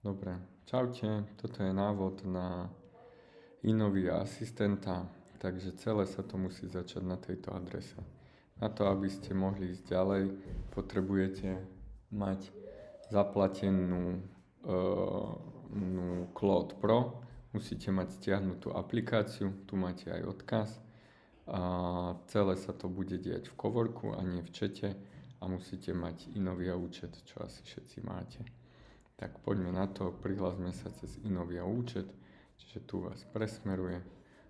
Dobre, čaute, toto je návod na Inovia asistenta, takže celé sa to musí začať na tejto adrese. Na to, aby ste mohli ísť ďalej, potrebujete mať zaplatenú Claude Pro, musíte mať stiahnutú aplikáciu, tu máte aj odkaz. A celé sa to bude diať v Coworku a nie v čete a musíte mať Inovia účet, čo asi všetci máte. Tak poďme na to, prihlásme sa cez Inovia účet, čiže tu vás presmeruje,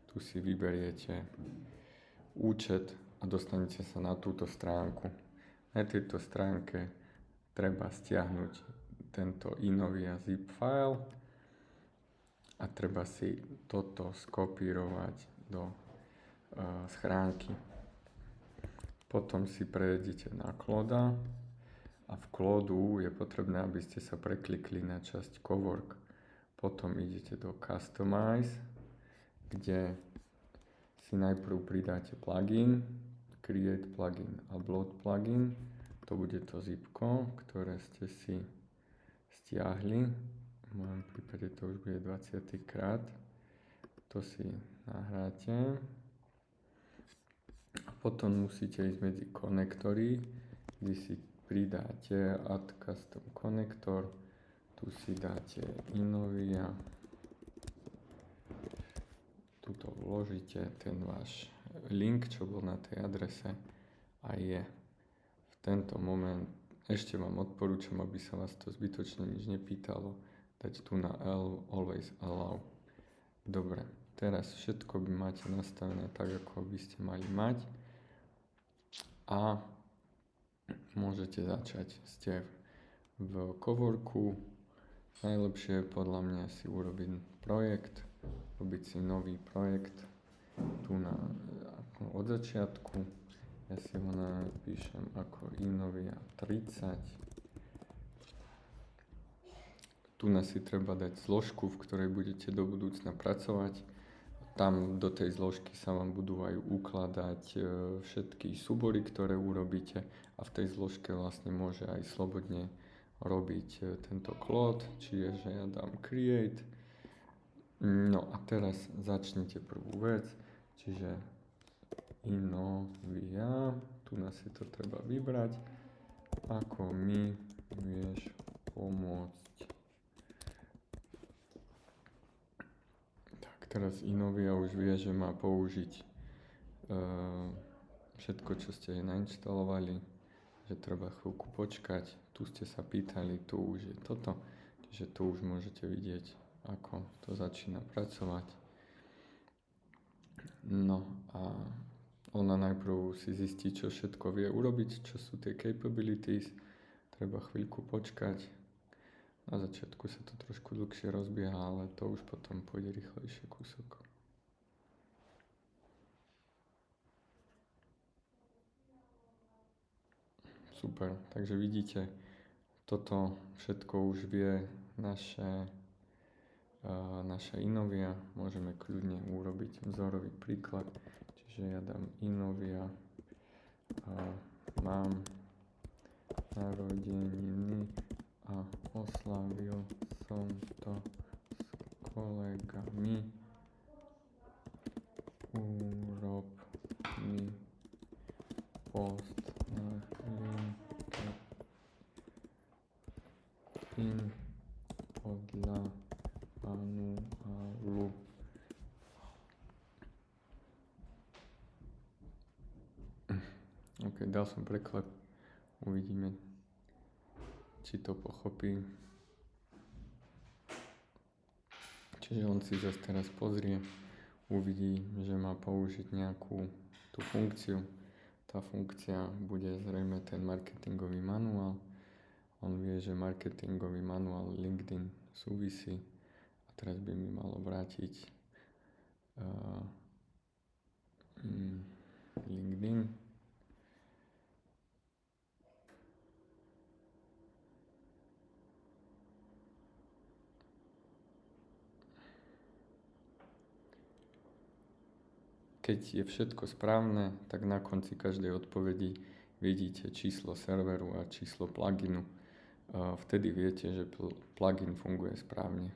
tu si vyberiete účet a dostanete sa na túto stránku. Na tejto stránke treba stiahnuť tento Inovia zip file a treba si toto skopírovať do schránky. Potom si prejdete na Claude a v Claude je potrebné, aby ste sa preklikli na časť Cowork. Potom idete do Customize, kde si najprv pridáte plugin, Create plugin, Upload plugin. To bude to zipko, ktoré ste si stiahli. V mojom prípade to už bude 20. krát. To si nahráte. A potom musíte ísť medzi konektory, kde si pridáte Add Custom Connector, tu si dáte Inovia, tuto vložíte ten váš link, čo bol na tej adrese a je v tento moment, ešte vám odporúčam, aby sa vás to zbytočne nič nepýtalo, dať tu na Always Allow. Dobre, teraz všetko by máte nastavené tak, ako by ste mali mať a môžete začať. Ste v Coworku, najlepšie je podľa mňa si urobiť projekt, robiť si nový projekt tu od začiatku. Ja si ho napíšem ako Inovia 30. Tu si treba dať zložku, v ktorej budete do budúcna pracovať. Tam do tej zložky sa vám budú aj ukladať všetky súbory, ktoré urobíte a v tej zložke vlastne môže aj slobodne robiť tento Claude, čiže ja dám Create. No a teraz začnite prvú vec, čiže Inovia, tu si to treba vybrať, ako mi vieš pomôcť. Teraz Inovia už vie, že má použiť všetko, čo ste nainštalovali, že treba chvíľku počkať. Tu ste sa pýtali, tu už je toto, čiže tu už môžete vidieť, ako to začína pracovať. No a ona najprv si zistí, čo všetko vie urobiť, čo sú tie capabilities, treba chvíľku počkať. Na začiatku sa to trošku dlhšie rozbieha, ale to už potom pôjde rýchlejšie kúsok. Super, takže vidíte, toto všetko už vie naša Inovia. Môžeme kľudne urobiť vzorový príklad. Čiže ja dám Inovia, mám narodeniny a oslavil som to s kolegami. Urob mi post na LinkedIn podľa manuálu. OK, dal som preklep. Uvidíme, či to pochopí. Čiže on si zase teraz pozrie, uvidí, že má použiť nejakú tú funkciu. Tá funkcia bude zrejme ten marketingový manuál. On vie, že marketingový manuál LinkedIn súvisí a teraz by mi malo vrátiť LinkedIn. Keď je všetko správne, tak na konci každej odpovedi vidíte číslo serveru a číslo pluginu. vtedy viete, že plugin funguje správne.